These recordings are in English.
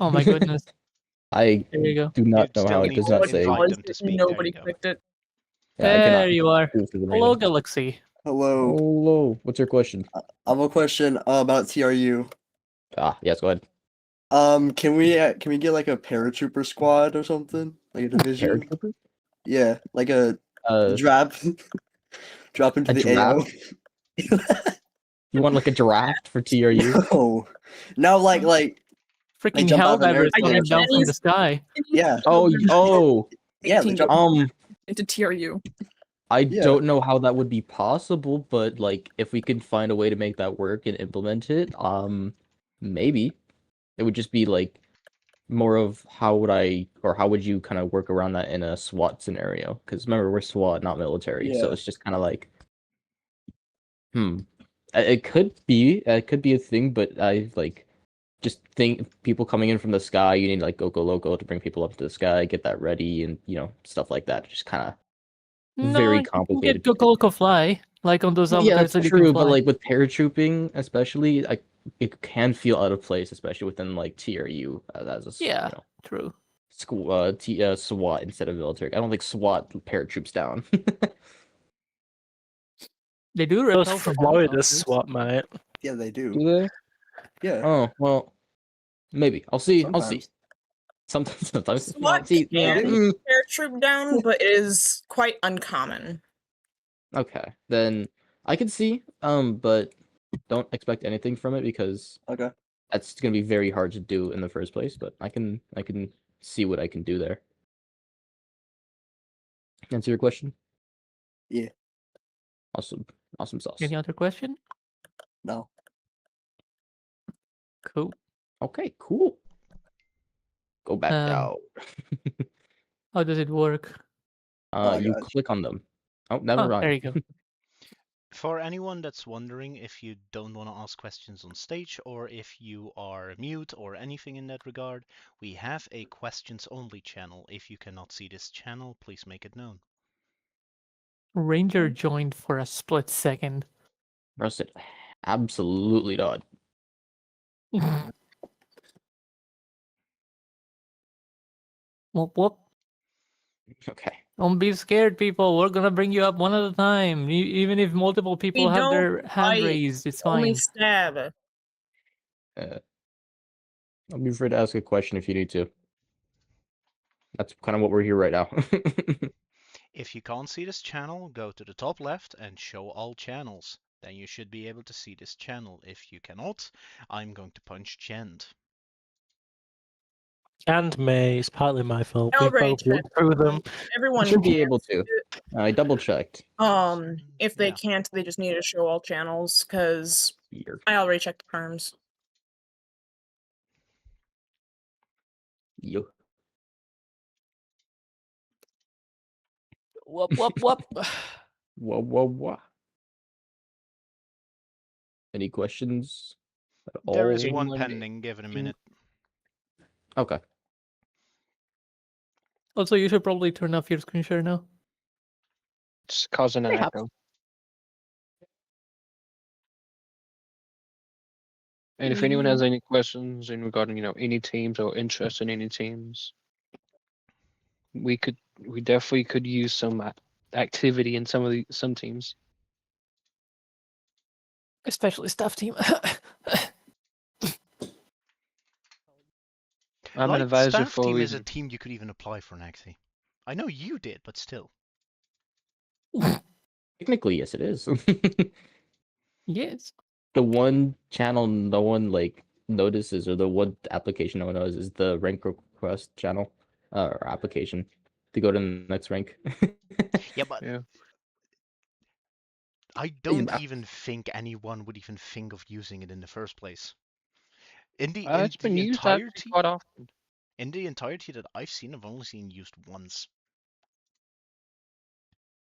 Oh my goodness. I There you go. do not You'd know still how it need does to not What say. invite was them to it? speak. There Nobody you go. clicked it. Yeah, I There cannot you are. do it for the Hello, radio. Galaxy. Hello. Hello. What's your question? I have a question about TRU. Yes, go ahead. Can we get like a paratrooper squad or something? Like a division? Paratrooper? Yeah, like a Uh, drop drop into a the AO. draft? You want like a draft for TRU? Oh. Now like Freaking jump out of an Helldiver is airplane coming or down from something. the sky. Yeah. Oh, Yeah, they jump Into TRU. I Yeah. don't know how that would be possible, but like if we could find a way to make that work and implement it, maybe. It would just be like more of how would you kind of work around that in a SWAT scenario? Because remember, we're SWAT, not military, so Yeah. it's just kind of like, it could be a thing, but I like just think people coming in from the sky, you need like Go Loco to bring people up to the sky, get that ready, and just stuff like that. Just kind of very You complicated. can get Goku Fly, like on those Yeah, avatars that's that you can true, but fly. like with paratrooping, especially, it can feel out of place, especially within like TRU as a Yeah, true. school SWAT instead of military. I don't think SWAT paratroops down. They do Those repel from Florida helicopters. SWAT, mate. Yeah, they do. Do they? Yeah. Oh well, maybe I'll see. Sometimes. I'll see. Sometimes. SWAT See, can paratroop down, but it is quite uncommon. Okay, then I can see. But don't expect anything from it because Okay. that's gonna be very hard to do in the first place. But I can see what I can do there. Answer your question. Yeah. Awesome sauce. Any other question? No. Cool. Okay, cool. Go back down. How does it work? You click on them. Oh, never mind. There you go. For anyone that's wondering if you don't want to ask questions on stage or if you are mute or anything in that regard, we have a questions only channel. If you cannot see this channel, please make it known. Ranger joined for a split second. Rusted. Absolutely not. Whoop. Okay. Don't be scared, people. We're gonna bring you up one at a time. Even if multiple people have their hand raised, it's fine. Only stab. I'll be free to ask a question if you need to. That's kind of what we're here right now. If you can't see this channel, go to the top left and show all channels. Then you should be able to see this channel. If you cannot, I'm going to punch Gent. And me, it's partly my fault. I We already both looked checked. through them. Everyone should be can able to. I double checked. If they Yeah. can't, they just need to show all channels, because Here. I already checked the perms. Yo. Whoop. Whoa. Any questions at all? There is one Anyone- pending. Give it a minute. Okay. Also, you should probably turn off your screen share now. It's causing an Perhaps. echo. And if anyone has any questions in regarding, any teams or interest in any teams, we definitely could use some activity in some teams. Especially staff team. I'm Like, an advisor staff for a team is a reason. team you could even apply for, Naxi. I know you did, but still. Technically, yes, it is. Yes. The one channel no one notices, or the one application no one knows, is the rank request channel or application to go to the next rank. Yeah, but Yeah. I don't even think anyone would even think of using it in the first place. It's been used actually quite often. In the entirety that I've seen, I've only seen used once.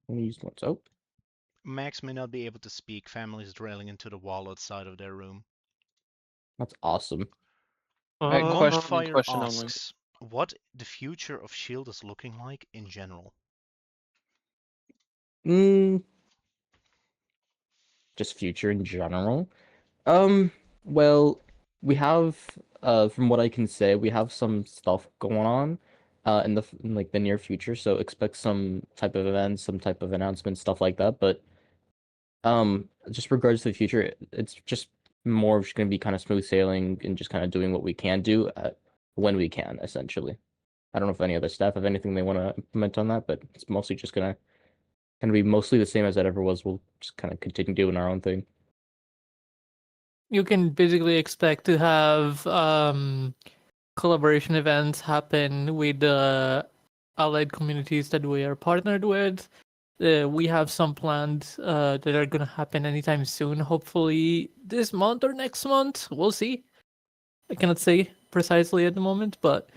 Only used once. Oh, Max may not be able to speak. Families drilling into the wall outside of their room. that's awesome. Question only. asks what the future of S.H.I.E.L.D. is looking like in general. Just future in general. Well, we have, from what I can say, we have some stuff going on, in like the near future. So expect some type of events, some type of announcement, stuff like that. But just regards to the future, it's just more just gonna be kind of smooth sailing and just kind of doing what we can do when we can, essentially. I don't know if any other staff have anything they want to implement on that, but it's mostly just gonna be mostly the same as it ever was. We'll just kind of continue doing our own thing. You can basically expect to have collaboration events happen with the allied communities that we are partnered with. We have some planned that are going to happen anytime soon. Hopefully this month or next month. We'll see. I cannot say precisely at the moment, but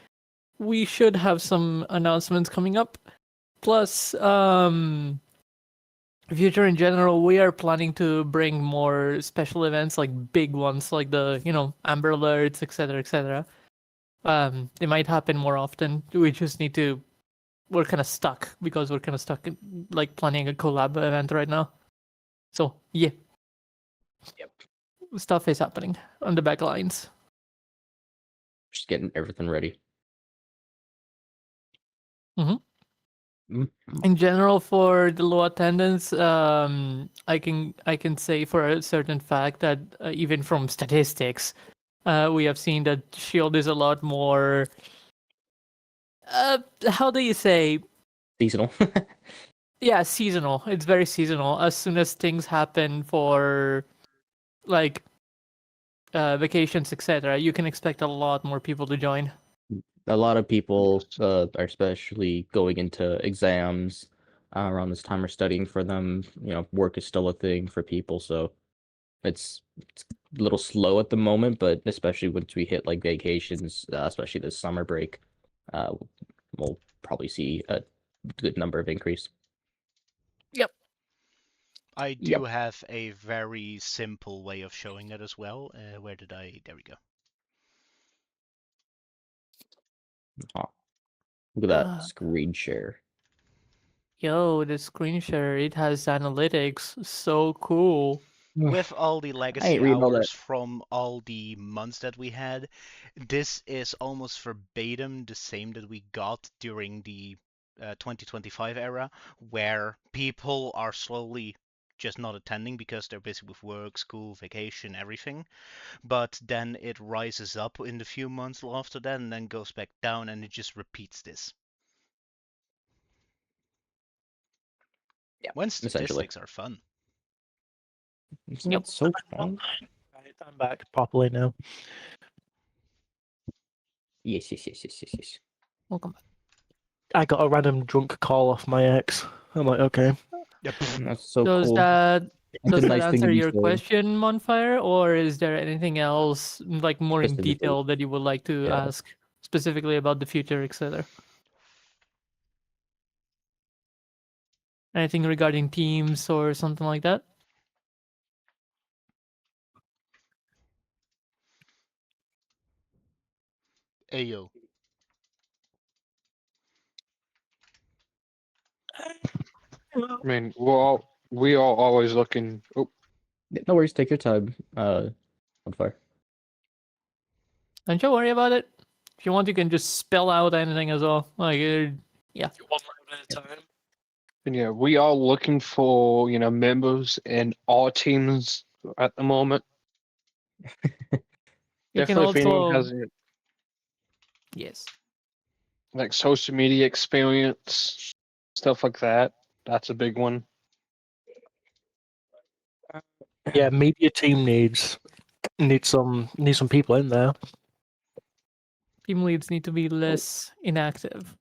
we should have some announcements coming up. Plus, future in general, we are planning to bring more special events, like big ones, like the Amber Alerts, etc., etc. They might happen more often. We just need to. We're kind of stuck because we're kind of stuck in, like, planning a collab event right now. So yeah, Yep. Stuff is happening on the back lines. Just getting everything ready. In general, for the low attendance, I can say for a certain fact that even from statistics, we have seen that Shield is a lot more. How do you say? Seasonal. Yeah, seasonal. It's very seasonal. As soon as things happen for, like, vacations, etc., you can expect a lot more people to join. A lot of people, are especially going into exams around this time, are studying for them. Work is still a thing for people, so it's a little slow at the moment. But especially once we hit like vacations, especially this summer break, we'll probably see a good number of increase. Yep. I do have a very simple way of showing that as well. Where did I? There we go. Oh, look at that screen share. Yo, the screen share, it has analytics. So cool. With all the I legacy ain't reading all that. hours from all the months that we had, this is almost verbatim the same that we got during the 2025 era, where people are slowly just not attending because they're busy with work, school, vacation, everything. But then it rises up in the few months after that and then goes back down, and it just repeats this. Yeah, When essentially. statistics are fun. Isn't that so fun? Right, I'm back properly now. Yes. Welcome back. I got a random drunk call off my ex. I'm like, okay. Yep. That's so Does cool. that That's does a that nice thing to answer be your saying. question, Monfire, or is there anything else, like, more in Specifically. detail that you would like to Yeah. ask specifically about the future, etc.? Anything regarding teams or something like that? Ayo. I mean, we are always looking. Oh, No worries, take your time. On fire. Don't you worry about it. If you want, you can just spell out anything as well. Like, yeah. One at a time. and yeah, we are looking for members in all teams at the moment. You can Definitely, if anyone also, has yes. like social media experience, stuff like that, that's a big one. Yeah, media team needs some people in there. Team leads need to be less inactive.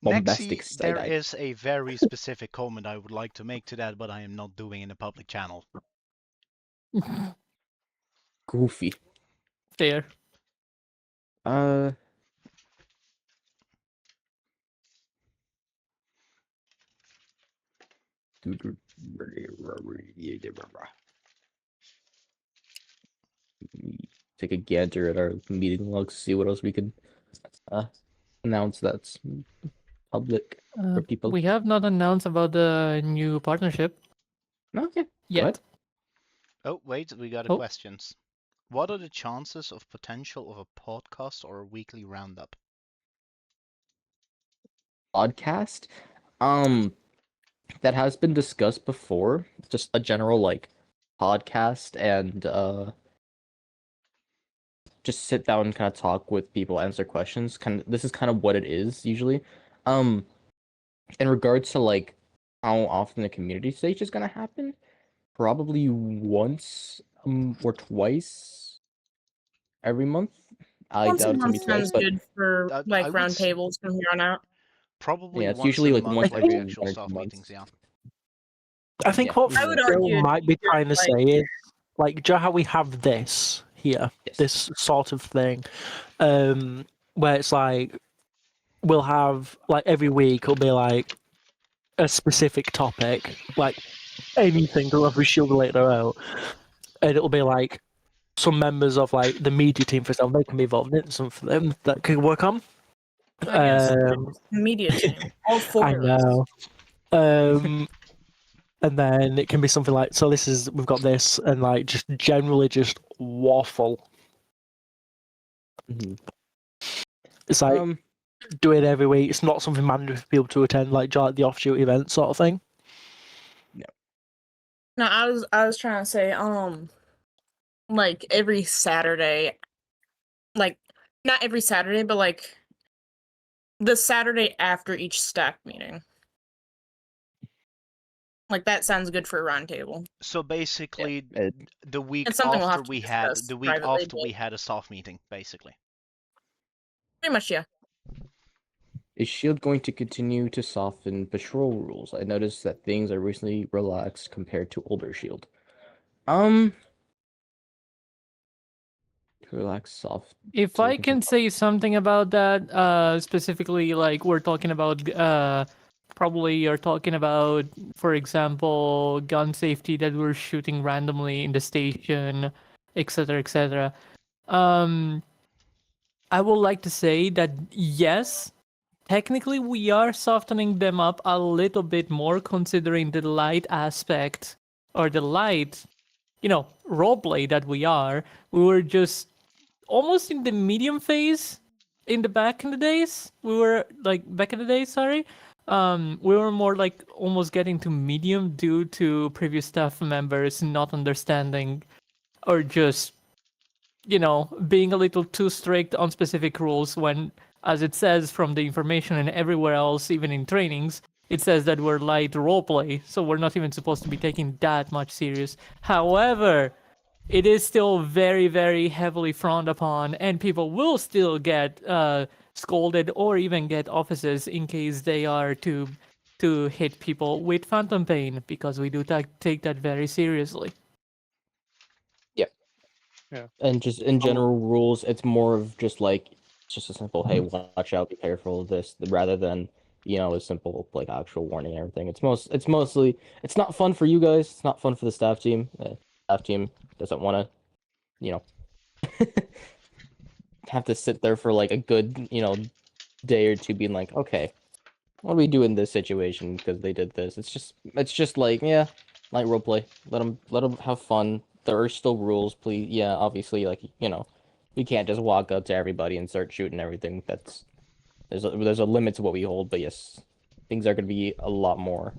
Bombastic Nexi, there side-eye. is a very specific comment I would like to make to that, but I am not doing in a public channel. Goofy. Fair. Take a gander at our meeting logs, see what else we can announce that's public for people. We have not announced about the new partnership Okay, yet. go ahead. Oh, wait, we got a Oh. questions. What are the chances of potential of a podcast or a weekly roundup? Podcast. That has been discussed before. Just a general like podcast and just sit down and kind of talk with people, answer questions. This is kind of what it is usually. Um, in regards to like how often the community stage is gonna happen, probably once or twice every month. I Once a doubt it's gonna be month twice, sounds but good for I like would roundtables from here on out. probably yeah, it's once usually a like month, once like every the actual 1 or 2 staff months. meetings. Yeah. I think Yeah, what I would Phil argue might be you're trying to like- say is, like, do you know how we have this here, Yes. this sort of thing, where it's like we'll have like every week it'll be like a specific topic, like anything that every shield related out, and it'll be like some members of like the media team, for example, they can be involved in it, some for them that could work on. I guess media team, all four I of us. know. And then it can be something like, so this is, we've got this, and like just generally just waffle. Mhm. It's like do it every week. It's not something mandatory for people to attend, like the offshoot event sort of thing. No, I was trying to say, like every Saturday, like not every Saturday, but like the Saturday after each staff meeting. Like that sounds good for a roundtable. So basically, Yeah, the week It's something we'll after have to we had discuss the week privately, after we had a staff meeting, basically. Pretty much, yeah. Is S.H.I.E.L.D. going to continue to soften patrol rules? I noticed that things are recently relaxed compared to older S.H.I.E.L.D. Relax soft. If so we I can say something about that, specifically, like we're talking about, probably you're talking about, for example, gun safety that we're shooting randomly in the station, etc., etc. I would like to say that yes, technically we are softening them up a little bit more, considering the light aspect or the light, roleplay that we are. We were just almost in the medium phase in the back in the days. We were like back in the days, sorry. We were more like almost getting to medium due to previous staff members not understanding or just being a little too strict on specific rules when, as it says from the information and everywhere else, even in trainings, it says that we're light roleplay, so we're not even supposed to be taking that much serious. However, it is still very, very heavily frowned upon, and people will still get scolded or even get offices in case they are to hit people with phantom pain, because we do take that very seriously. And just in Oh. general rules, it's more of just like just a simple, hey, watch out, be careful of this, rather than a simple like actual warning and everything. It's mostly it's not fun for you guys. It's not fun for the staff team. Staff team doesn't want to, you know, have to sit there for like a good day or two, being like, okay, what do we do in this situation because they did this? It's just like, yeah, light roleplay. Let them have fun. There are still rules, please. Yeah, obviously, like we can't just walk up to everybody and start shooting everything. There's a limit to what we hold, but yes, things are gonna be a lot more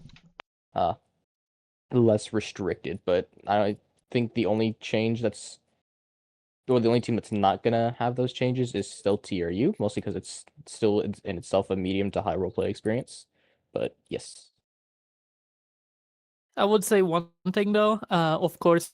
less restricted. But I think the only team that's not gonna have those changes is still TRU, mostly because it's still in itself a medium to high roleplay experience. But yes. I would say one thing though, of course,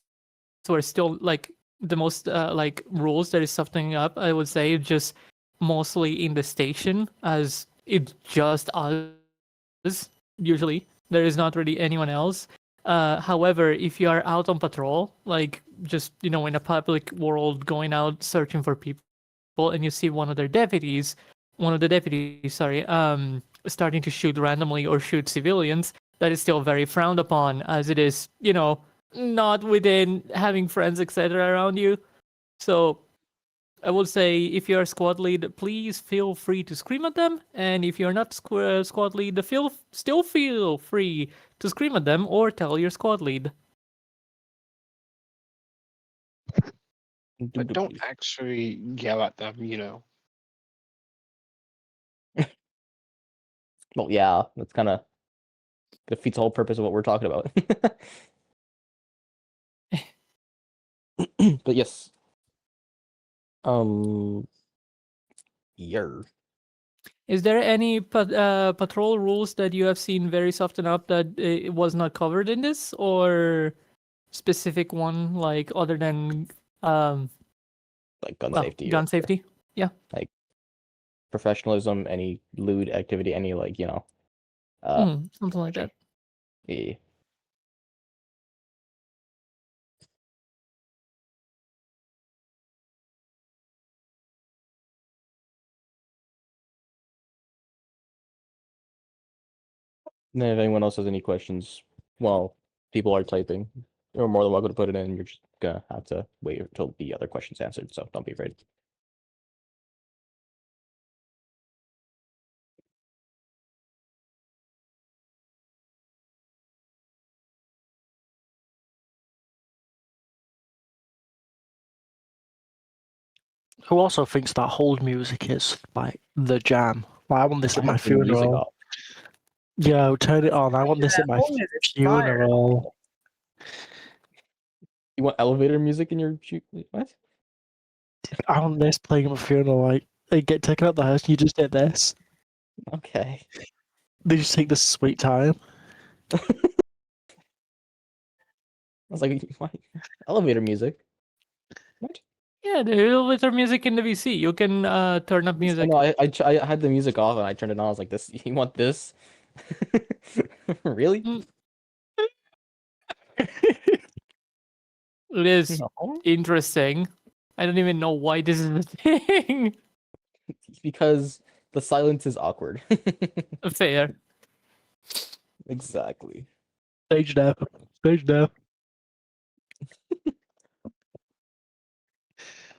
we're still like the most like rules that is softening up. I would say just mostly in the station, as it's just us. Usually, there is not really anyone else. However, if you are out on patrol, like just in a public world, going out searching for people, and you see one of the deputies, sorry, starting to shoot randomly or shoot civilians, that is still very frowned upon, as it is, not within having friends, etc., around you. So I would say if you're a squad lead, please feel free to scream at them, and if you're not squad lead, still feel free to scream at them or tell your squad lead. But don't actually yell at them, you know. Well, yeah, that's kind of defeats the whole purpose of what we're talking about. But yes. Yeah. Is there any patrol rules that you have seen very soften up that it was not covered in this, or specific one like other than Like gun well, safety. gun safety? Yeah. Like professionalism, any lewd activity, any like, you know, Something like that. yeah. And then if anyone else has any questions while people are typing, you're more than welcome to put it in. You're just gonna have to wait until the other questions answered, so don't be afraid. Who also thinks that hold music is like the jam? Like, I want this I at my have the music funeral. off. Yo, turn it on. I want this at my hold music's fire. funeral. You want elevator music in your shoot? What? I want this playing at my funeral. Like, they get taken out the house and you just hit this. Okay. They just take this sweet time. I was like, what? Elevator music? What? Yeah, the elevator music in the VC. You can turn up music. No, I had the music off and I turned it on. I was like, "This, you want this? Really? Mm. It is No, interesting. I don't even know why this is a thing. because the silence is awkward. Fair. Exactly. Stage death. Stage death.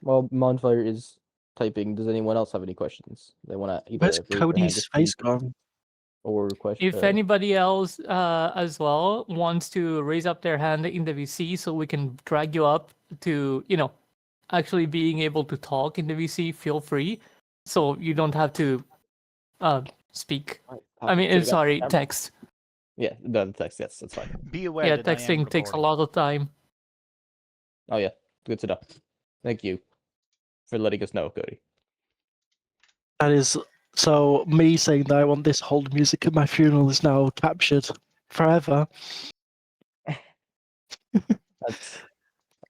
Well, Monfire is typing. Does anyone else have any questions? They want to either Where's raise their hand to Cody's face speak gone? or question. If anybody else as well wants to raise up their hand in the VC so we can drag you up to, actually being able to talk in the VC, feel free. So you don't have to speak. I mean, sorry, text. Yeah, the text. Yes, that's fine. Be aware Yeah, that I am texting takes a recording. lot of time. Oh yeah, good to know. Thank you for letting us know, Cody. That is so. Me saying that I want this hold music at my funeral is now captured forever. That's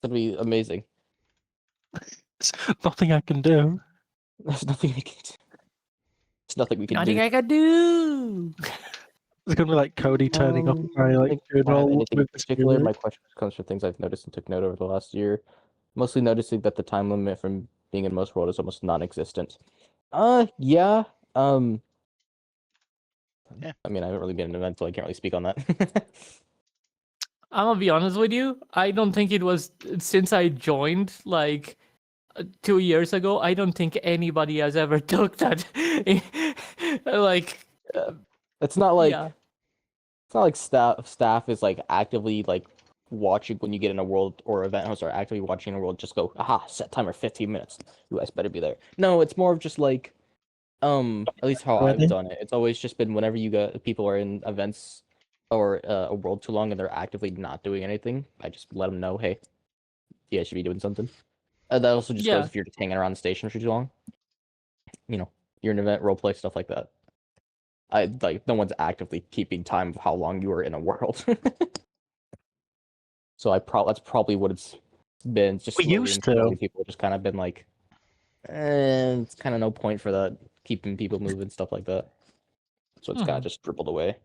gonna be amazing. There's nothing I can do. There's nothing we can do. There's nothing we can Nothing do. I can do. It's gonna be like Cody turning up at my I like think I have funeral anything in with this particular. My music. question comes from things I've noticed and took note over the last year. Mostly noticing that the time limit from being in most world is almost non-existent. Yeah. Yeah. I mean, I haven't really been in an event, so I can't really speak on that. I'm gonna be honest with you. I don't think it was since I joined like 2 years ago. I don't think anybody has ever took that. Like, It's not like yeah. it's not like staff is like actively like watching when you get in a world or event hosts are actively watching a world. Just go, aha, set timer 15 minutes. You guys better be there. No, it's more of just like, at least how I've Ready? done it. It's always just been whenever you got people are in events or a world too long and they're actively not doing anything. I just let them know, hey, you guys should be doing something. That also just goes Yeah. if you're just hanging around the station for too long. You know, you're an event roleplay stuff like that. I like no one's actively keeping time of how long you are in a world. So that's probably what it's been. It's just We slowly used and to. slowly people just kind of been like, it's kind of no point for that, keeping people moving, stuff like that. So it's kind of just dribbled away.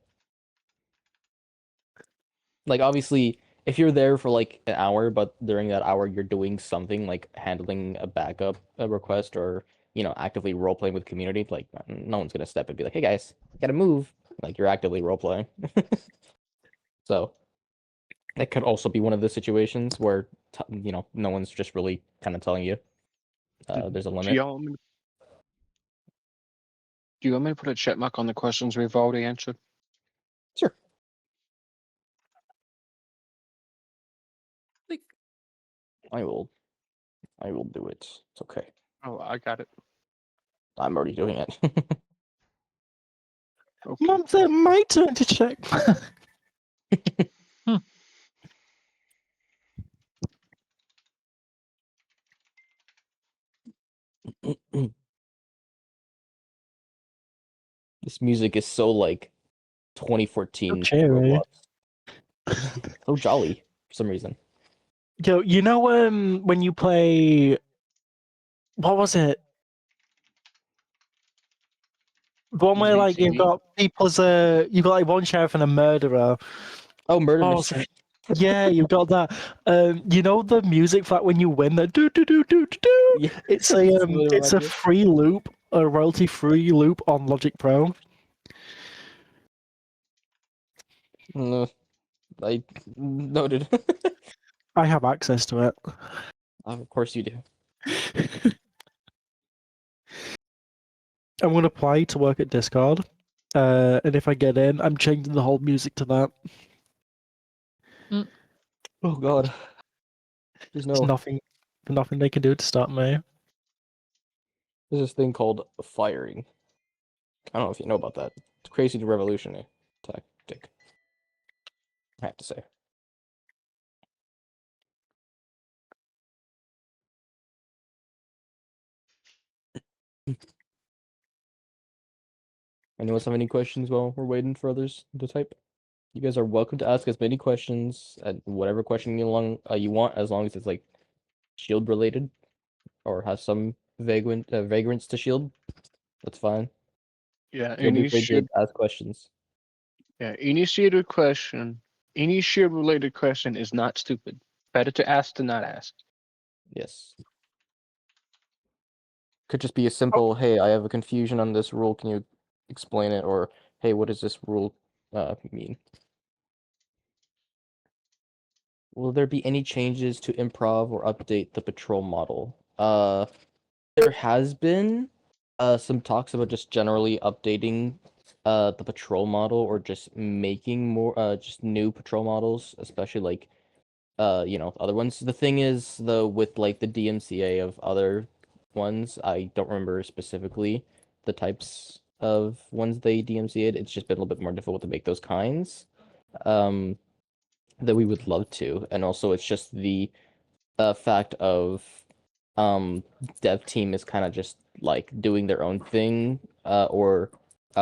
Like obviously, if you're there for like an hour, but during that hour you're doing something like handling a backup request or actively role playing with community, like no one's gonna step and be like, hey guys, gotta move. Like you're actively role playing. So that could also be one of the situations where no one's just really kind of telling you there's a Do limit. you want me to put a check mark on the questions we've already answered? Sure. Like, I will I will do it. It's okay. Oh, I got it. I'm already doing it. Okay. Mom, it's my turn to check. This music is so like 2014 cheery. Roblox. So jolly for some reason. Yo, you know when you play, what was it? The one where like you've ZT? got people as you've got like one sheriff and a murderer. Oh, murder What was mystery. it? Yeah, you've got that. You know the music for like when you win, the do do do do do do. Yeah, It's that's what it it's a reminds me of. free loop, a royalty free loop on Logic Pro. No, I noted. I have access to it. Of course you do. I'm gonna apply to work at Discord, and if I get in, I'm changing the whole music to that. Oh god. There's There's nothing they can do to stop me. There's this thing called firing. I don't know if you know about that. It's crazy to revolutionary tactic. I have to say. Anyone have any questions while we're waiting for others to type? You guys are welcome to ask as many questions and whatever question you want, as long as it's like shield related or has some vagrants to shield. That's fine. Yeah, Don't be afraid to ask questions. any shield question, any shield related question is not stupid. Better to ask than not ask. Yes. Could just be a simple, hey, I have a confusion on this rule. Can you explain it? Or hey, what does this rule mean? Will there be any changes to improv or update the patrol model? There has been some talks about just generally updating the patrol model or just making more just new patrol models, especially like other ones. The thing is though with like the DMCA of other ones, I don't remember specifically the types of ones they DMCA'd. It's just been a little bit more difficult to make those kinds. That we would love to, and also it's just the fact of dev team is kind of just like doing their own thing, or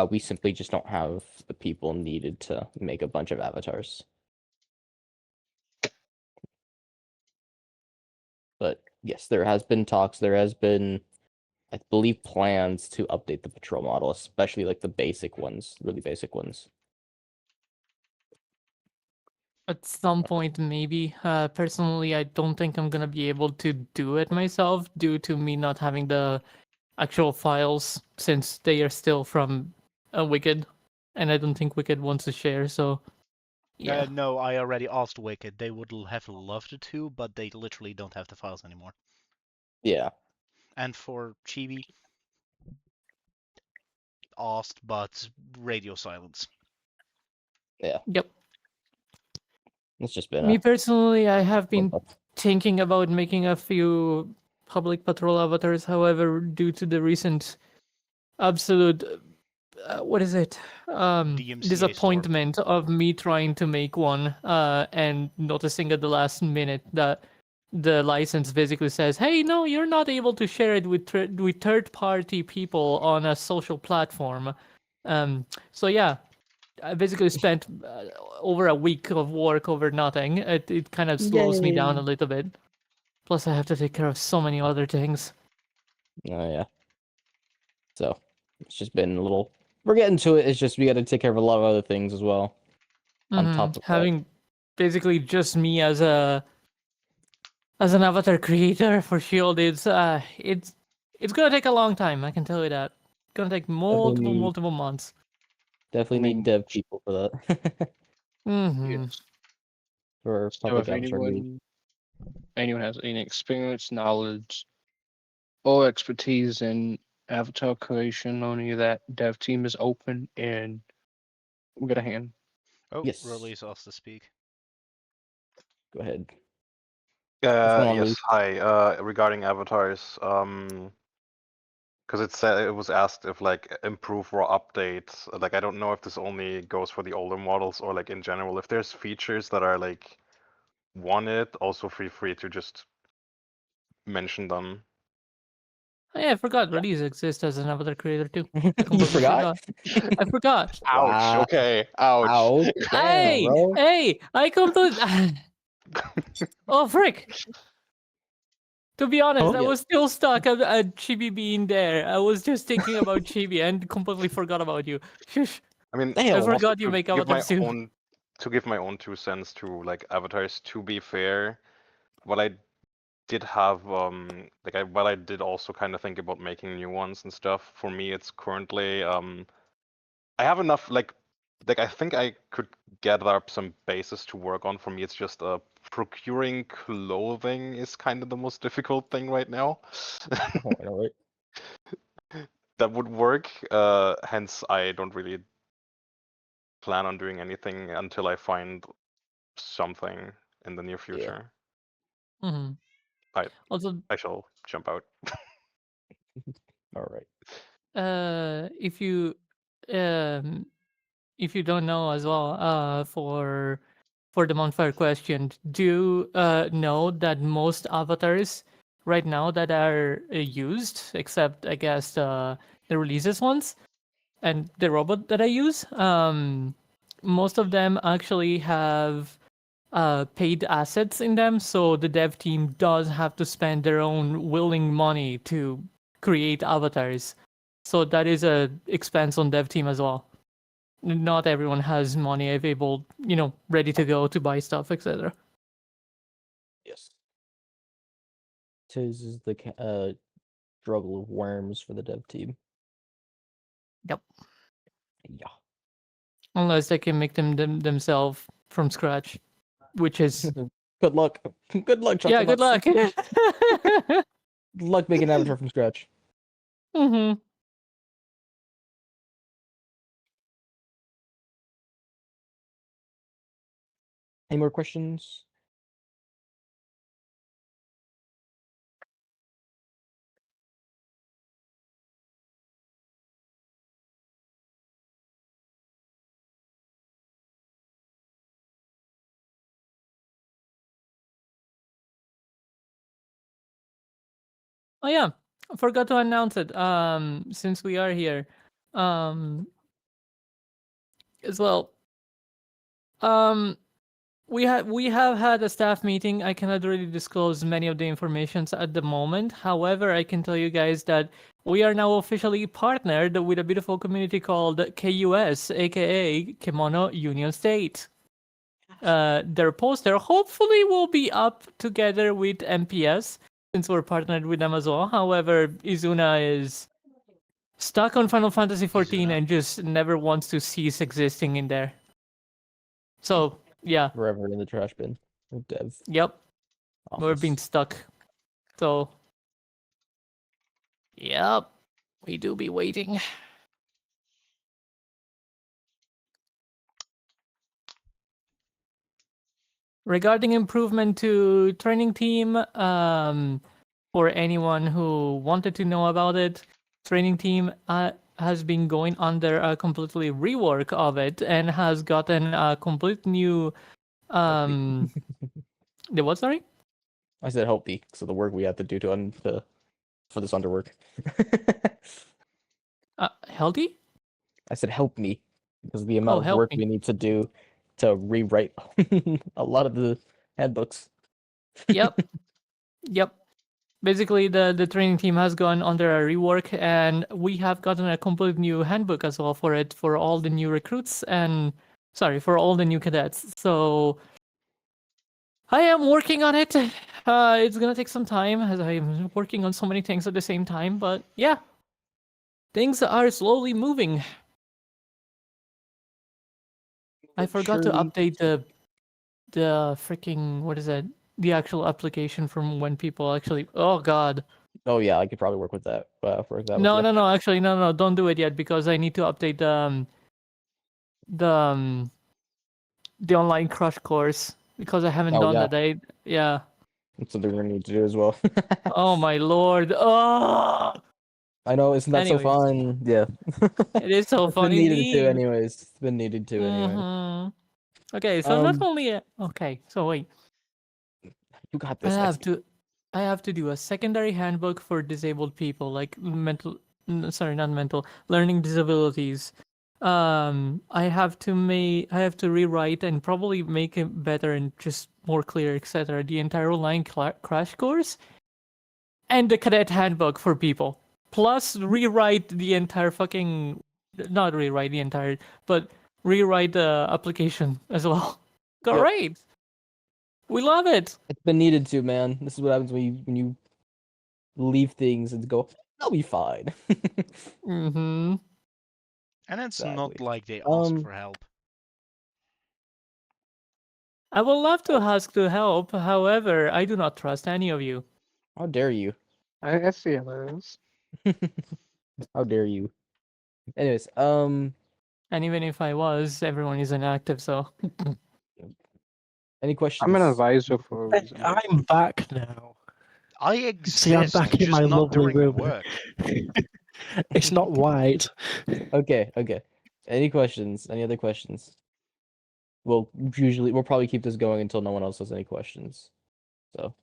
we simply just don't have the people needed to make a bunch of avatars. But yes, there has been talks. There has been, I believe, plans to update the patrol model, especially like the basic ones, really basic ones. At some point, maybe. Personally, I don't think I'm gonna be able to do it myself due to me not having the actual files since they are still from Wicked, and I don't think Wicked wants to share. So, yeah. No, I already asked Wicked. They would have loved to, but they literally don't have the files anymore. Yeah. And for Chibi, asked, but radio silence. Yeah. Yep. It's just been Me personally, I have been a thinking about making a few public patrol avatars. However, due to the recent absolute what is it DMCA disappointment of me trying to make one and noticing at the last minute that the license basically says, hey, no, you're not able to share it with third party people on a social platform. So yeah, I basically spent over a week of work over nothing. It kind of slows me down a little bit. Plus I have to take care of so many other things. Oh yeah. So it's just been a little. We're getting to it. It's just we got to take care of a lot of other things as well. On top of having basically just me as an avatar creator for Shield, it's gonna take a long time. I can tell you that. It's gonna take multiple months. definitely need dev people for that. Yes. For So public if avatar need. anyone has any experience, knowledge, or expertise in avatar creation, only that dev team is open and we got a hand. Oh, Yes. Release asked to speak. Go ahead. going on, Yes, Luke? hi. Regarding avatars, because it said it was asked if like improve or update. Like I don't know if this only goes for the older models or like in general. If there's features that are like wanted, also feel free to just mention them. Oh, yeah, I forgot release exists as an avatar creator too. I You completely forgot? I forgot. Ouch. Wow. Okay. Ouch. Ouch. Damn, Hey, bro. hey, I completely. Oh frick! To be honest, I Yeah. was still stuck at Chibi being there. I was just thinking about Chibi and completely forgot about you. Shush. I mean, I Damn. also forgot you to make give my avatars too. own to give my own 2 cents to like avatars. To be fair, what I did have like while I did also kind of think about making new ones and stuff. For me, it's currently I have enough like I think I could gather up some bases to work on. For me, it's just procuring clothing is kind of the most difficult thing right now. Oh, I know, right? That would work. Hence, I don't really plan on doing anything until I find something in the near future. Hmm. I Also, I shall jump out. All right. if you um don't know as well, for the Bonfire question, do know that most avatars right now that are used, except I guess the releases ones and the robot that I use, most of them actually have paid assets in them, so the dev team does have to spend their own willing money to create avatars. So that is a expense on dev team as well. Not everyone has money available, ready to go to buy stuff, etc. Yes. Tis is the struggle of worms for the dev team. Yep. Yeah. Unless they can make them themselves from scratch, which is Good luck. Good luck, Chuckle yeah, good Nuts. luck. Good luck making an avatar from scratch. Hmm. Any more questions? Oh yeah, I forgot to announce it. Since we are here, um, as well. Um, we have had a staff meeting. I cannot really disclose many of the informations at the moment. However, I can tell you guys that we are now officially partnered with a beautiful community called KUS, aka Kimono Union State. Their poster hopefully will be up together with MPS since we're partnered with them as well. However, Izuna is stuck on Final Fantasy XIV and just never wants to cease existing in there. So yeah, Forever in the trash bin. Dev yep. We're office. being stuck. So, yep, we do be waiting. Regarding improvement to training team, for anyone who wanted to know about it, training team has been going under a completely rework of it and has gotten a complete new the what, sorry? I said help me, so the work we have to do for this underwork. Healthy? I said help me because of the Oh, amount of help work me. we need to do to rewrite a lot of the handbooks. Yep. Yep. Basically, the training team has gone under a rework, and we have gotten a complete new handbook as well for it, for all the new recruits and for all the new cadets. So I am working on it. It's gonna take some time as I'm working on so many things at the same time, but yeah, things are slowly moving. I forgot to Surely. update the freaking, what is it? The actual application from when people actually. Oh God. Oh yeah, I could probably work with that. For that with No, you. no, no. Actually, no, don't do it yet because I need to update the online crush course because I haven't Oh done yeah, that. Yeah. That's something we're gonna need to do as well. Oh my lord. Oh, I know, isn't that so Anyways. fun? Yeah. it is so It's fun been needed to, indeed. anyways. It's been needed to, anyway. Mhm. Okay, so not Um, only okay, so wait, You got I this. have to do a secondary handbook for disabled people, like sorry, not mental, learning disabilities. I have to rewrite and probably make it better and just more clear, etc. The entire online crash course and the cadet handbook for people. Plus rewrite the entire fucking not rewrite the entire, but rewrite the application as well. Great. We love it. It's been needed to, man. This is what happens when you leave things and go, "I'll be fine." Mm-hmm. And it's Exactly. not like they asked Um, for help. I would love to ask to help. However, I do not trust any of you. How dare you? I see how that is. How dare you? Anyways, And even if I was, everyone is inactive, so any questions? I'm an advisor for a reason. I'm back now. I See, I'm exist, back in just my not lovely doing room. work. It's not white. Okay. Any questions? Any other questions? We'll probably keep this going until no one else has any questions. So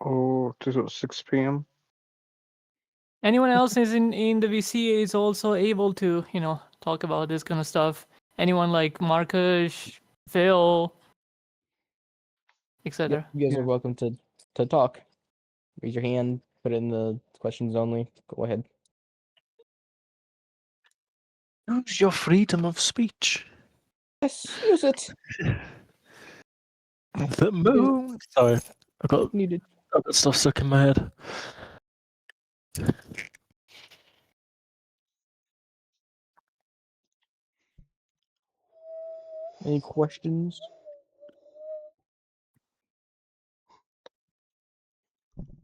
Oh, to 6 p.m. anyone else is in the VCA is also able to, talk about this kind of stuff. Anyone like Marcus, Phil, etc. you guys Yeah. are welcome to talk. Raise your hand. Put it in the questions only. Go ahead. Use your freedom of speech. Yes, use it. The moon. Sorry, Needed. I've got stuff stuck in my head. Any questions?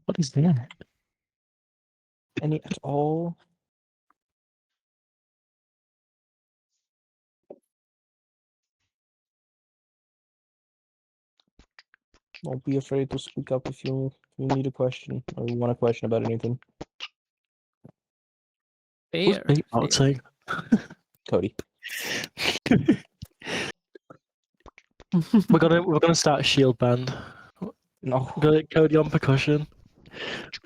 What is that? Any at all? Don't be afraid to speak up if you need a question or you want a question about anything. Who's Fair. beatboxing? Cody. We're gonna start a S.H.I.E.L.D band. No. We're gonna get Cody on percussion.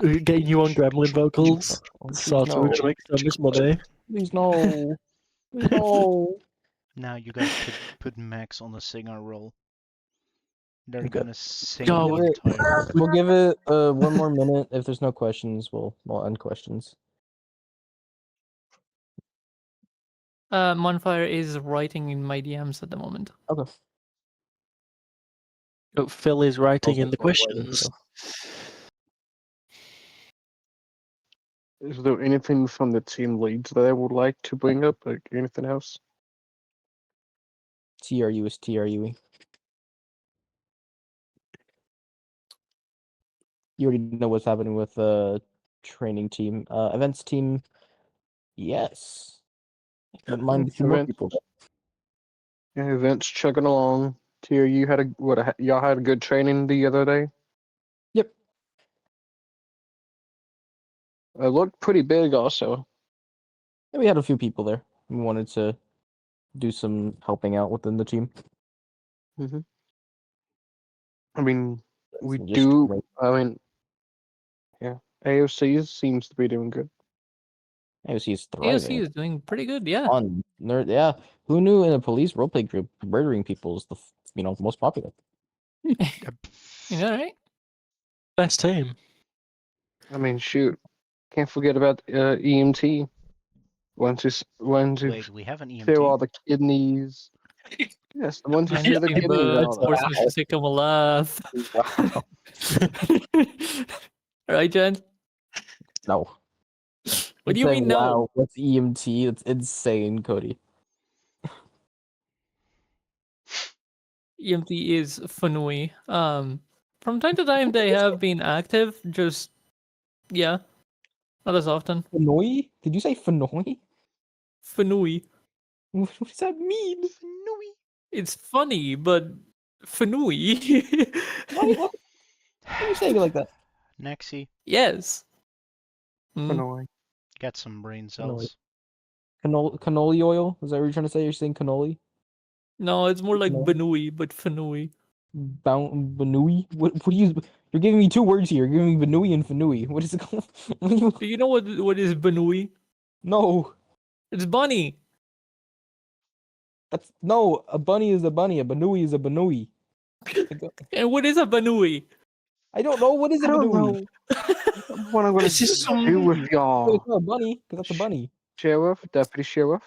We're getting you on gremlin vocals. Oh, please So we're no. gonna make so much money. Please no. Please no. Now you guys put Max on a singer role. They're Okay. gonna sing Yo, the entire. We'll give it one more minute. If there's no questions, we'll end questions. Monfire is writing in my DMs at the moment. Okay. Phil is writing in the Okay, so writing, questions. so. Is there anything from the team leads that I would like to bring up? Like anything else? TRU is TRU. You already know what's happening with training team. Events team, yes. Wouldn't mind a few more Event. people. Yeah, events chugging along. Tier, you had y'all had a good training the other day. Yep. It looked pretty big, also. Yeah, we had a few people there. We wanted to do some helping out within the team. Mm-hmm. I mean, we Some just do. great- I mean, yeah, AOC seems to be doing good. AOC is AOC thriving. is doing pretty good, yeah. Fun. Nerd, yeah. Who knew in a police roleplay group murdering people is the most popular? You know, right? Best team. I mean, shoot, can't forget about EMT. Once you Wait, we have an clear all EMT. the kidneys. Yes, the ones who Nice clear the team, kidneys and but all that. force me to say come alive. Wow. Right, Jen? No. What do You're you saying, mean no? wow, what's EMT? It's insane, Cody. EMT is Fanui. From time to time they have been active, just yeah, not as often. Fanoi? Did you say Fanoi? Fanui. What does that mean? It's funny, but Fanui. Why? What? Why are you saying it like that? Nexi, Yes. Mm. Annoying. get some brain Annoying. cells. Cannoli oil? Is that what you're trying to say? You're saying cannoli? No, it's more like No. Benui, but Fanui. Benui? What are you? You're giving me two words here. You're giving me Benui and Fanui. What is it called? Do you know what is Benui? No, It's bunny. that's no. A bunny is a bunny. A Benui is a Benui. And what is a Benui? I don't know. What is a I don't Benui? know what I'm gonna This is do some. with Wait, y'all. it's not a bunny, because that's a bunny. Sheriff, Deputy Sheriff.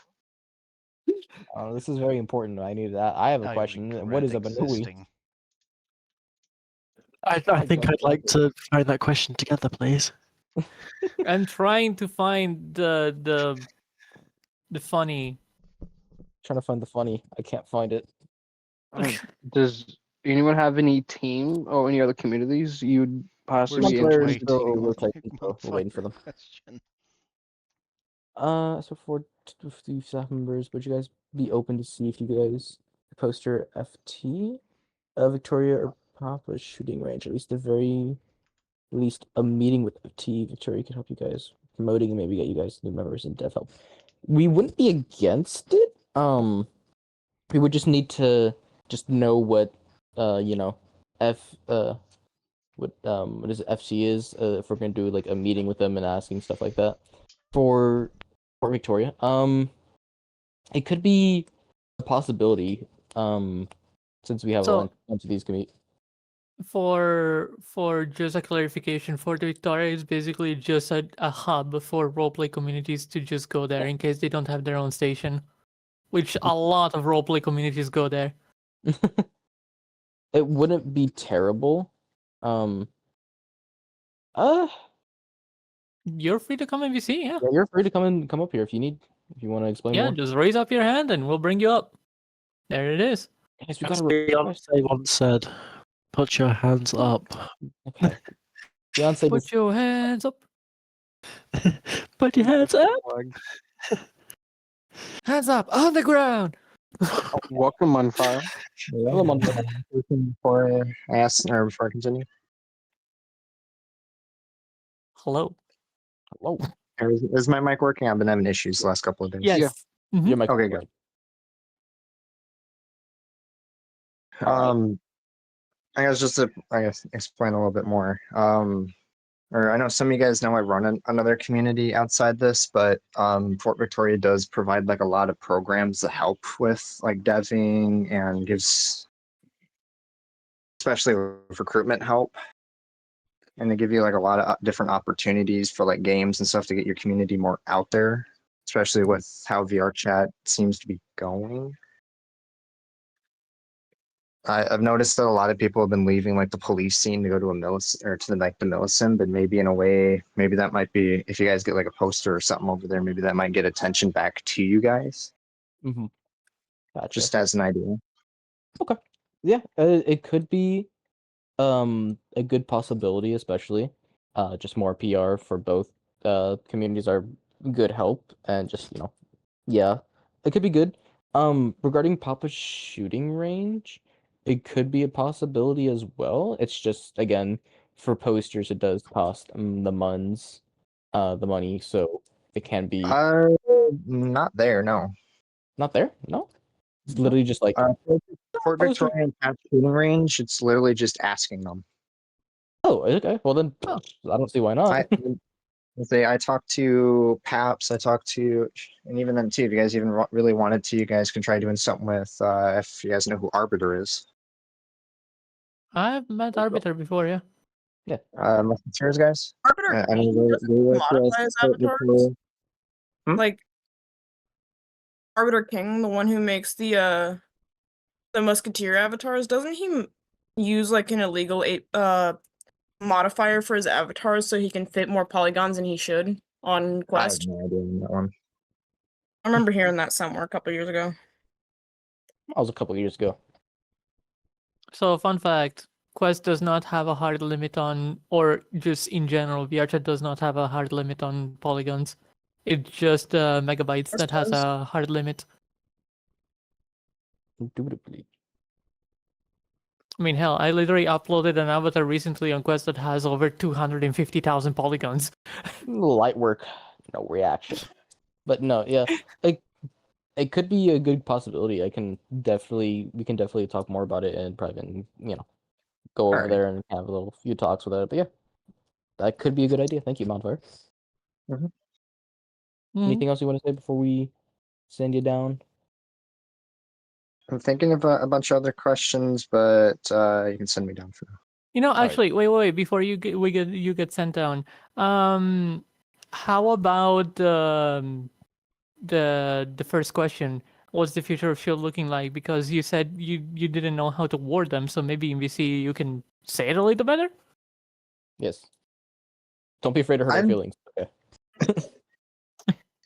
This is very important. I need that. I have a I question. What regret is a Benui? existing. I I think don't I'd like know. to find that question together, please. I'm trying to find the funny. Trying to find the funny. I can't find it. Does anyone have any team or any other communities you'd We're possibly be still interested in? waiting. We're typing, so we're waiting for them. Question. So for 50 staff members, would you guys be open to see if you guys poster FT, Victoria or Papa shooting range? At least at least a meeting with FT. Victoria could help you guys promoting and maybe get you guys new members in dev help. We wouldn't be against it. We would just need to just know what what is it, FC is, if we're gonna do like a meeting with them and asking stuff like that. For Victoria, it could be a possibility, since we have So- a bunch of these committee. For just a clarification, for the Victoria is basically just a hub for roleplay communities to just go there in case they don't have their own station, which a lot of roleplay communities go there. It wouldn't be terrible. Uh, You're free to come and see, yeah. yeah, you're free to come up here if you want to explain Yeah, more. just raise up your hand and we'll bring you up. There it is. Guys, we As gotta request. Beyonce once said, "Put your hands up." Okay. Beyonce Put just your hands up. Put your hands up. Hands up on the ground. Welcome, Munfire. Hello, Monday. Before I ask or before I continue, Hello. Hello. is my mic working? I've been having issues the last couple of days. Yes. Yeah. Mhm. Your mic. Okay, good. I guess just to explain a little bit more. Or I know some of you guys know I run another community outside this, but Fort Victoria does provide like a lot of programs to help with like deving and gives, especially with recruitment help. And they give you like a lot of different opportunities for like games and stuff to get your community more out there, especially with how VR chat seems to be going. I've noticed that a lot of people have been leaving like the police scene to go to a the Millicent, but maybe in a way, maybe that might be, if you guys get like a poster or something over there, maybe that might get attention back to you guys, Mm-hmm. Gotcha. just as an idea. Okay. Yeah, it could be a good possibility, especially just more PR for both communities are good help, and just yeah, it could be good. Regarding Papa's shooting range, it could be a possibility as well. It's just again for posters, it does cost the money, so it can be Not there, no. not there. No, it's literally just like Fort poster. Victoria and Pat's shooting range, it's literally just asking them. Oh, okay. Well then, Oh. I don't see why not. I talked to Paps, I talked to, and even then too, if you guys even really wanted to, you guys can try doing something with, if you guys know who Arbiter is. I've met Arbiter before, yeah. Musketeers guys? Arbiter I mean, King doesn't modify his avatars. Like Arbiter King, the one who makes the Musketeer avatars, doesn't he use like an illegal modifier for his avatars so he can fit more polygons than he should on I have Quest? no idea on that one. I remember hearing that somewhere a couple years ago. That was a couple years ago. So, fun fact, Quest does not have a hard limit on, or just in general, VRChat does not have a hard limit on polygons. It's just megabytes Quest that has does. a hard limit. Indubitably. I mean, hell, I literally uploaded an avatar recently on Quest that has over 250,000 polygons. Light work, no reaction. But no, yeah, it could be a good possibility. We can definitely talk more about it in private and, go over Alright. there and have a little few talks with it. But yeah, that could be a good idea. Thank you, Mountfire. Mhm. Anything else you want to say before we send you down? I'm thinking of a bunch of other questions, but you can send me down for now. You know, right. actually, wait, before you get sent down. How about the first question? What's the future of Shield looking like? Because you said you didn't know how to word them, so maybe in VC you can say it a little better. Yes. Don't be afraid to hurt our I'm- feelings. Okay.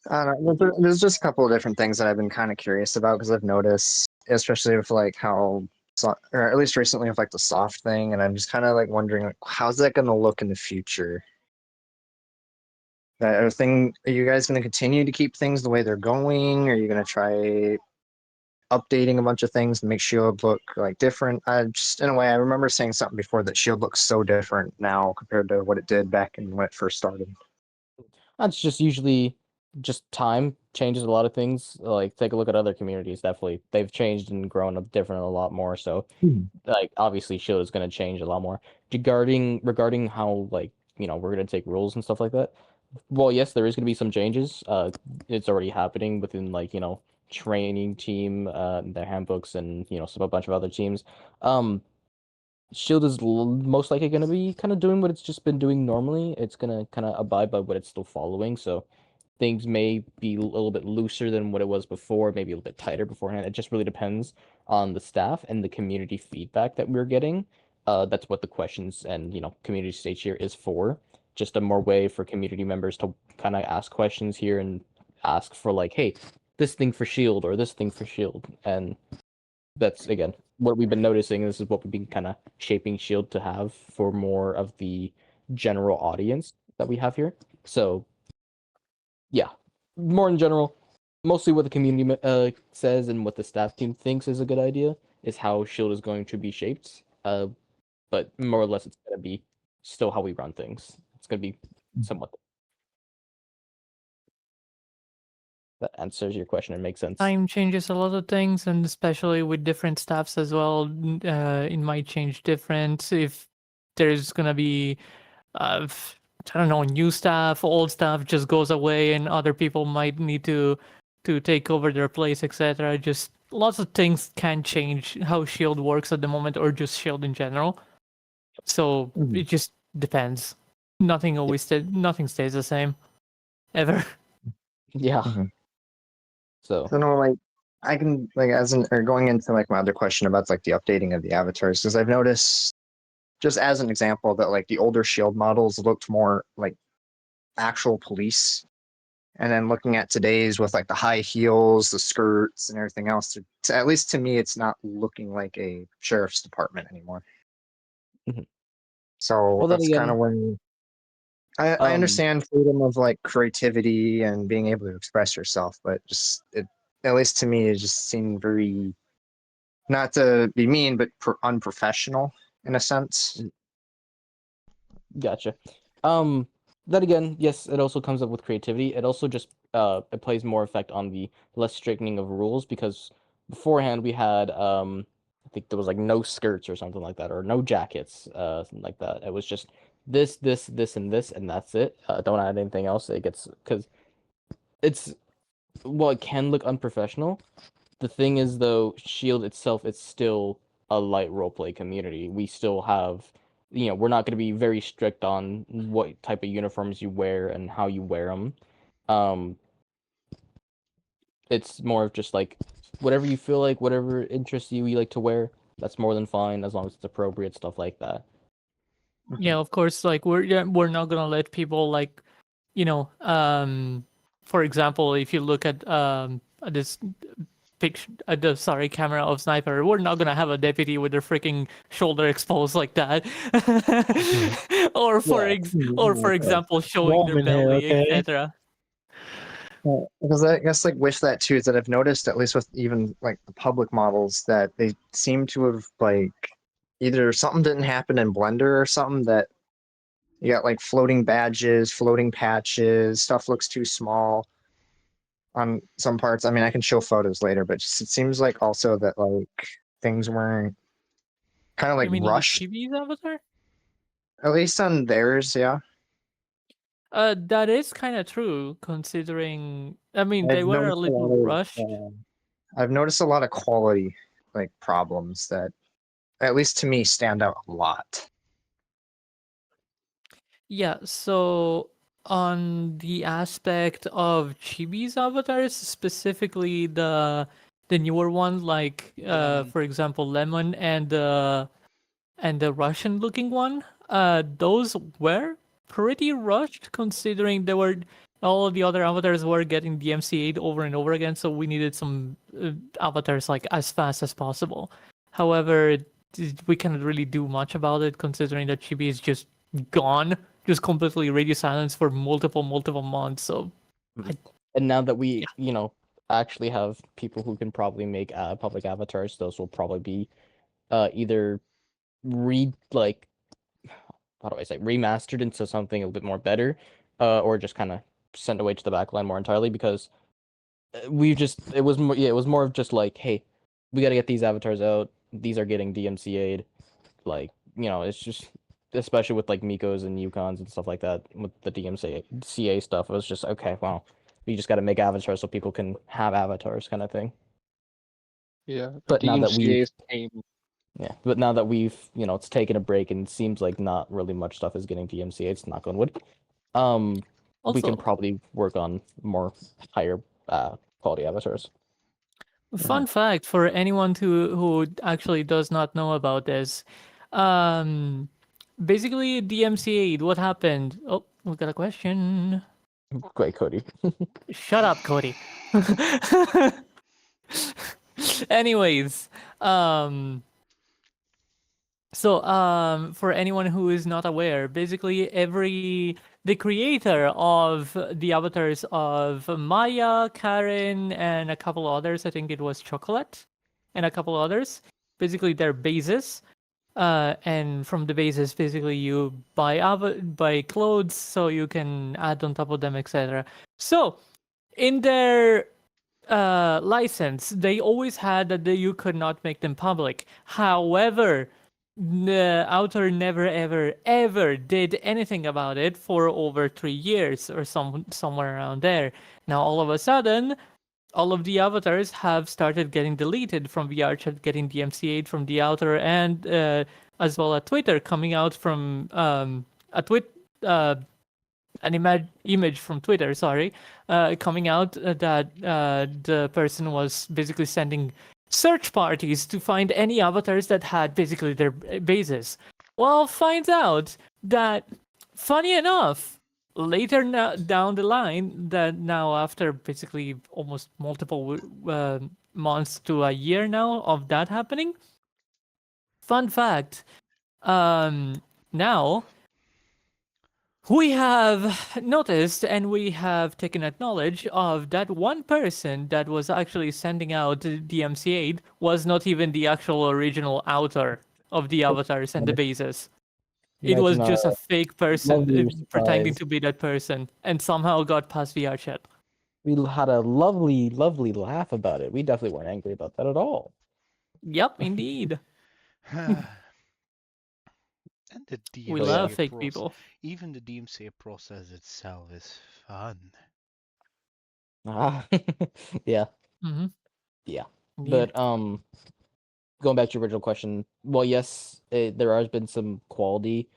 I don't know. There's just a couple of different things that I've been kind of curious about because I've noticed, especially with like how, or at least recently with like the soft thing, and I'm just kind of like wondering, like, how's that going to look in the future? Are you guys going to continue to keep things the way they're going? Are you going to try updating a bunch of things to make Shield look like different? I just, in a way, I remember saying something before that Shield looks so different now compared to what it did back when it first started. That's just usually just time changes a lot of things. Like, take a look at other communities. Definitely, they've changed and grown up different a lot more. So, like, obviously, Shield is going to change a lot more. Regarding how, like, we're going to take rules and stuff like that. Well, yes, there is going to be some changes. It's already happening within, like, training team, their handbooks, and a bunch of other teams. Shield is most likely going to be kind of doing what it's just been doing normally. It's going to kind of abide by what it's still following. So things may be a little bit looser than what it was before, maybe a little bit tighter beforehand. It just really depends on the staff and the community feedback that we're getting. That's what the questions and community stage here is for. Just a more way for community members to kind of ask questions here and ask for, like, hey, this thing for Shield or this thing for Shield. And that's, again, what we've been noticing. This is what we've been kind of shaping Shield to have for more of the general audience that we have here. So yeah, more in general, mostly what the community says and what the staff team thinks is a good idea is how Shield is going to be shaped. But more or less, it's going to be still how we run things. It's going to be somewhat. That answers your question and makes sense. Time changes a lot of things, and especially with different staffs as well. It might change different if there's gonna be, I don't know, new staff, old staff just goes away, and other people might need to take over their place, etc. Just lots of things can change how Shield works at the moment, or just Shield in general. So it just depends. Nothing stays the same, ever. Yeah. Mhm. So So no, like I can like or going into like my other question about like the updating of the avatars, because I've noticed just as an example that like the older Shield models looked more like actual police, and then looking at today's with like the high heels, the skirts, and everything else, at least to me, it's not looking like a sheriff's department anymore. Mhm. So Well, then that's kind again, of when I understand freedom of like creativity and being able to express yourself, but just at least to me, it just seemed very, not to be mean, but unprofessional in a sense. Gotcha. Then again, yes, it also comes up with creativity. It also just it plays more effect on the less strictening of rules because beforehand we had I think there was like no skirts or something like that, or no jackets, something like that. It was just this, and this, and that's it. Don't add anything else. It gets because it's well, it can look unprofessional. The thing is, though, Shield itself is still a light roleplay community. We still have, we're not going to be very strict on what type of uniforms you wear and how you wear them. It's more of just like whatever you feel like, whatever interests you, you like to wear. That's more than fine as long as it's appropriate, stuff like that. Yeah, of course. Like we're not gonna let people like, for example, if you look at this picture, the camera of Sniper, we're not gonna have a deputy with their freaking shoulder exposed like that, or for example, showing Warm their in here, belly, okay? etc. Because I guess like with that too is that I've noticed, at least with even like the public models, that they seem to have like either something didn't happen in Blender or something that you got like floating badges, floating patches, stuff looks too small on some parts. I mean, I can show photos later, but just, it seems like also that like things weren't kind of like You mean the rushed, Chibi's avatar? at least on theirs. Yeah, That is kind of true, considering. I mean, they I've were a noticed a little lot of rushed. I've noticed a lot of quality like problems that, at least to me, stand out a lot. Yeah, so on the aspect of Chibi's avatars, specifically the newer one, like Lemon. for example, Lemon and the Russian looking one, those were pretty rushed considering they were all of the other avatars were getting DMCA'd over and over again, so we needed some avatars like as fast as possible. However, we cannot really do much about it considering that Chibi is just gone, just completely radio silence for multiple months. So And now that we, Yeah. actually have people who can probably make public avatars, those will probably be either how do I say, remastered into something a bit more better, or just kind of sent away to the backline more entirely because it was more, yeah, it was more of just like, hey, we got to get these avatars out. These are getting DMCA'd. Like, it's just, especially with like Mikos and Yukons and stuff like that with the DMCA stuff. It was just okay. Well, we just got to make avatars so people can have avatars, kind of thing. Yeah, But now that we DMCA's came. Yeah, but now that we've, it's taken a break and it seems like not really much stuff is getting DMCA, it's knock on wood. We can Also, probably work on more higher quality avatars. fun fact for anyone who actually does not know about this, um, basically DMCA'd. What happened? Oh, we got a question. Great, Cody. Shut up, Cody. Anyways, for anyone who is not aware, basically the creator of the avatars of Maya, Karen, and a couple others, I think it was Chocolate, and a couple others, basically their bases. And from the bases, basically you buy clothes so you can add on top of them, etc. So in their license, they always had that you could not make them public. However, the author never ever did anything about it for over 3 years or somewhere around there. Now all of a sudden, all of the avatars have started getting deleted from VRChat, getting DMCA'd from the author, and as well as Twitter coming out from a tweet. An image from Twitter, sorry, coming out that the person was basically sending search parties to find any avatars that had basically their bases. Well, finds out that, funny enough, later down the line, that now after basically almost multiple months to a year now of that happening, fun fact, now we have noticed and we have taken acknowledge of that one person that was actually sending out the DMCA was not even the actual original author of the avatars and the bases. It was Imagine just a fake person lovely pretending surprise. to be that person and somehow got past VR chat. We had a lovely, lovely laugh about it. We definitely weren't angry about that at all. Yep, indeed. And the We So, yeah. love DMCA fake process, people. even the DMCA process itself is fun. Yeah, Mm-hmm. yeah. Indeed. But going back to your original question, well, yes, there has been some quality,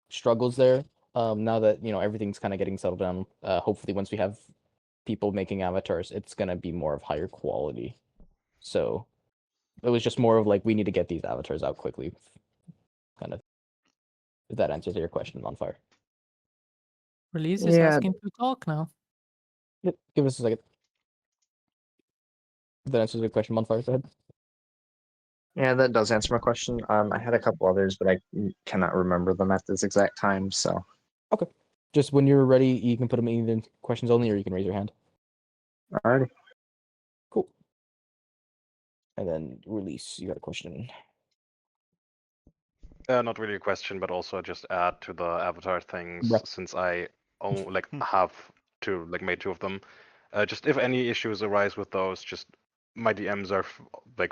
struggles there. Now that everything's kind of getting settled down, hopefully once we have people making avatars, it's gonna be more of higher quality. So it was just more of like we need to get these avatars out quickly, kind of. If that answers your question, on fire. Release is Yeah, asking to talk now. Yep, give us a second. If that answers your question, on fire. Go ahead. yeah, that does answer my question. I had a couple others, but I cannot remember them at this exact time. So, Okay. Just when you're ready, you can put them in either questions only, or you can raise your hand. alrighty. Cool. And then release. You got a question. Not really a question, but also just add to the avatar things Right. since I have made 2 of them. Just if any issues arise with those, just my DMs are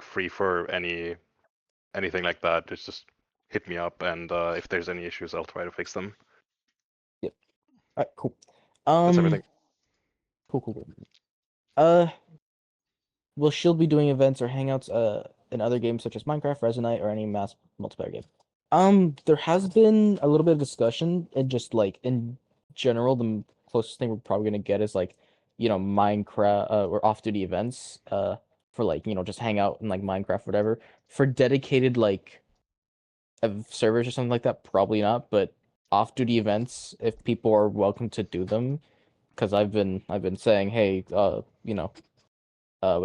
free for anything like that. Just hit me up, and if there's any issues, I'll try to fix them. Alright, cool. That's everything. Cool. Will S.H.I.E.L.D be doing events or hangouts in other games such as Minecraft, Resonite, or any mass multiplayer game? There has been a little bit of discussion, and just like in general, the closest thing we're probably gonna get is like, Minecraft or off-duty events for like, just hang out in like Minecraft, whatever. For dedicated like servers or something like that, probably not. But off-duty events, if people are welcome to do them, because I've been saying, hey, what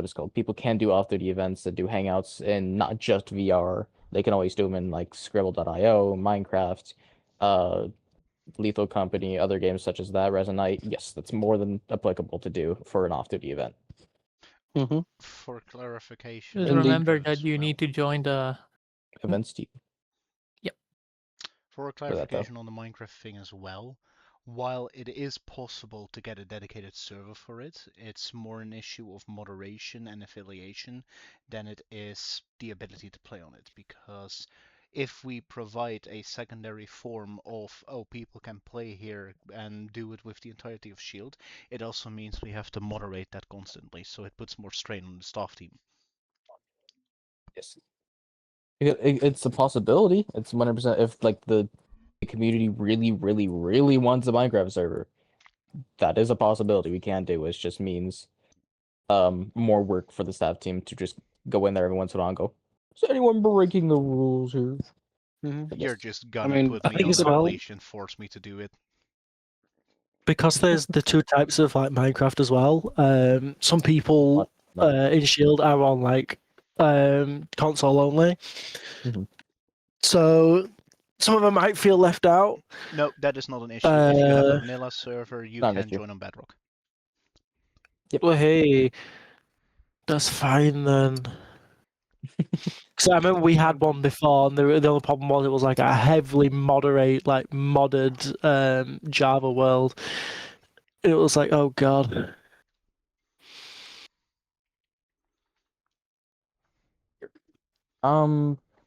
is called, people can do off-duty events that do hangouts and not just VR. They can always do them in like Scribble.io, Minecraft, Lethal Company, other games such as that, Resonite. Yes, that's more than applicable to do for an off-duty event. Mm-hmm. For clarification, Just And they- remember Minecraft that as you well. need to join the. Events team. For that, though. clarification on the Minecraft thing as well, while it is possible to get a dedicated server for it, it's more an issue of moderation and affiliation than it is the ability to play on it. Because if we provide a secondary form of, oh, people can play here and do it with the entirety of S.H.I.E.L.D, it also means we have to moderate that constantly, so it puts more strain on the staff team. Yes. It's a possibility. It's 100% if like the community really, really, really wants a Minecraft server. That is a possibility we can do. It just means more work for the staff team to just go in there every once in a while and go, is anyone breaking the rules here? Mm-hmm. You're Yes. just gonna mean, put I me think on as that well- leash and force me to do it. because there's the 2 types of like Minecraft as well. Some people in S.H.I.E.L.D are on like console only, Mhm. so some of them might feel left out. No, that is not an issue. If you have a Uh, vanilla server, you not an can issue. join on Bedrock. Well, hey, that's fine then. So I remember we had one before, and the only problem was it was like a heavily modded Java world. It was like, oh god.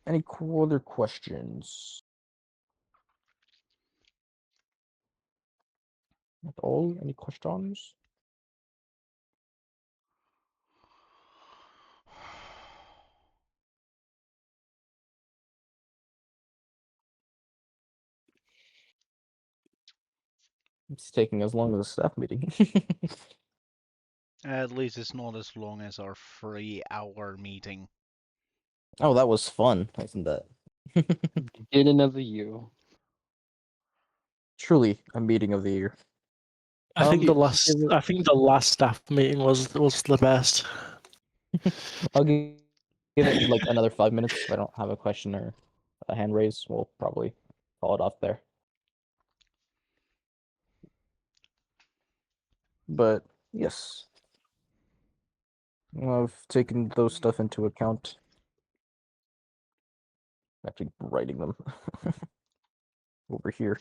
Any other questions? At all? Any questions? It's taking as long as a staff meeting. At least it's not as long as our 3-hour meeting. Oh, that was fun, wasn't that? In another year. Truly a meeting of the year. I think give it- I think the last staff meeting was the best. I'll give it like another 5 minutes. If I don't have a question or a hand raise, we'll probably call it off there. But yes, I've taken those stuff into account. Actually writing them over here.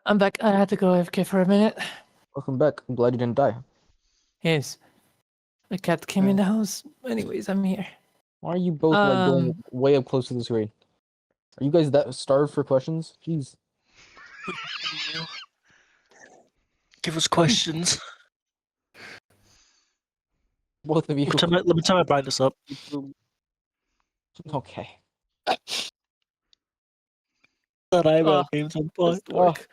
I'm back. I had to go AFK for a minute. Welcome back. I'm glad you didn't die. Yes. The cat came in the house. Anyways, I'm here. Why are you both like going way up close to the screen? Are you guys that starved for questions? Jeez. Give us questions. Both of you. Let me try to bind this up. Okay. That eyebrow games on point. Doesn't work.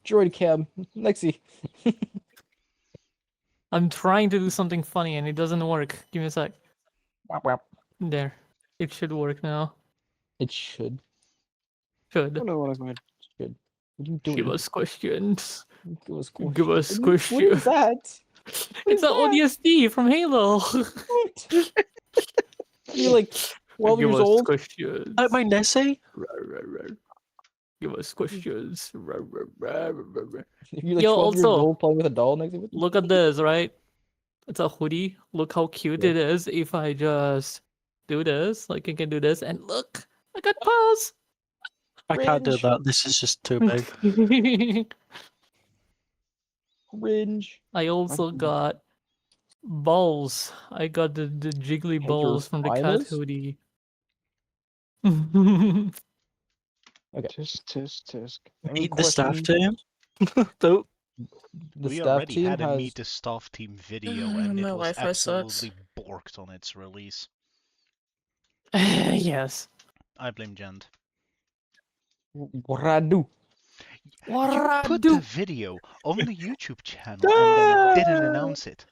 Droid cam. Lexi. I'm trying to do something funny and it doesn't work. Give me a sec. Wap, wap. There. It should work now. It should. Should. I don't know what I mean. Should. What are you doing? Give us questions. Give us questions. Give us What is questions. that? It's an ODST from Halo. What? You're like 12 Give years us old? questions. Like my Nessie? Give us questions. You're like Yo, 12 years also- old playing with a doll next to you? Look at this, right? It's a hoodie. Look how cute Yeah. it is. If I just do this, like I can do this, and look, I got paws. I can't do Cringe. that. This is just too big. Cringe. I also got balls. I got the jiggly Hey, your balls from the cat finals? hoodie. Tisk. Any Meet the staff questions? team. Don't. The We staff already team had a has Meet the Staff Team video, and My it was Wi-Fi sucks. absolutely borked on its release. Yes. I blame Jend. what I do. You I put do? the video on the YouTube channel and then didn't announce it.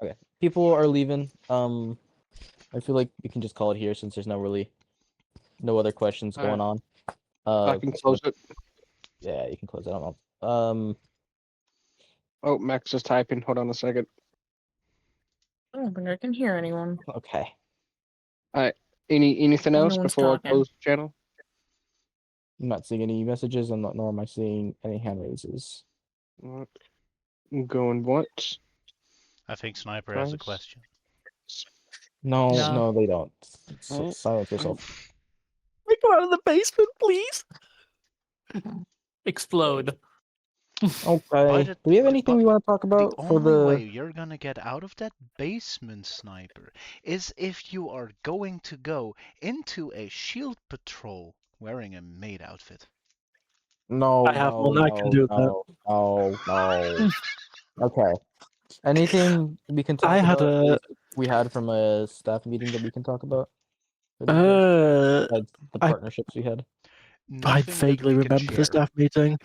Okay, people are leaving. I feel like we can just call it here since there's no other questions going on. I can close it. Yeah, you can close it. I don't know. Oh, Max is typing. Hold on a second. I don't think I can hear anyone. Okay. Anything else Anyone's before talking. I close the channel? I'm not seeing any messages. Nor am I seeing any hand raises. I'm going once. I think Sniper has a Twice. question. No, No. they don't. Alright. Silence yourself. We go out of the basement, please. Explode. Okay. Do we have anything we want to talk The about for only way the? you're gonna get out of that basement, Sniper, is if you are going to go into a shield patrol wearing a maid outfit. No, I have one. I can do that. no. Okay. Anything we can I talk had about? a. We had from a staff meeting that we can talk about. For these guys? Besides the I partnerships we had. Nothing that vaguely we can remember the share. staff meeting.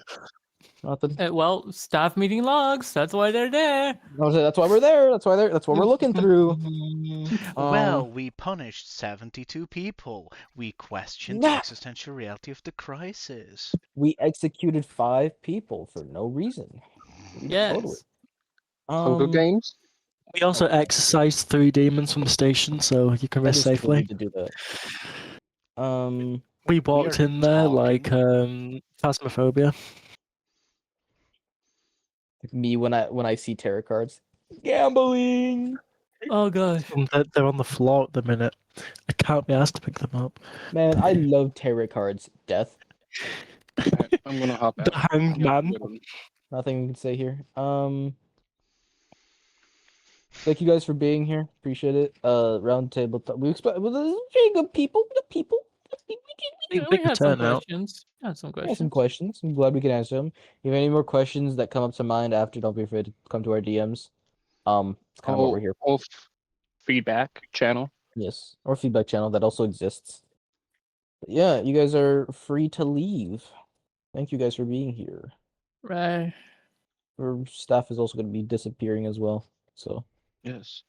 Nothing. Well, staff meeting logs. That's why they're there. That's why we're there. That's what we're looking through. Well, we punished 72 people. We questioned the Nah. existential reality of the crisis. We executed 5 people for no reason. Yes. Hunger Games? We also exorcised 3 demons from the station, so you can That rest is true, we safely. need to do that. We We walked are in there like talking. phasmophobia. Me when I see tarot cards. Gambling. Oh gosh. And they're on the floor at the minute. I can't be asked to pick them up. Man, I love tarot cards. Death. Alright, I'm gonna hop The out. Hanged Man. Nothing we can say here. Thank you guys for being here. Appreciate it. Roundtable. We expect very good people. Good people. Yeah, Big we had some turnout. questions. Had some I have some questions. questions. I'm glad we can answer them. If you have any more questions that come up to mind after, don't be afraid to come to our DMs. It's kind of what we're here for. Feedback channel. Yes, or feedback channel that also exists. But yeah, you guys are free to leave. Thank you guys for being here. Right. Our staff is also going to be disappearing as well. So Yes.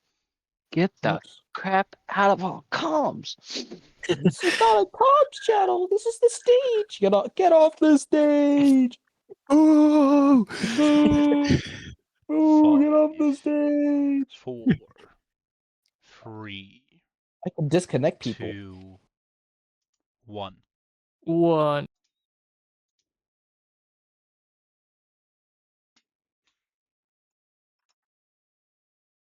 Get the crap out of our comms. this is not a comms channel. This is the stage. Get off the stage. Oh! Oh, get off the stage. 4, 3, I can disconnect people. 2, 1. 1.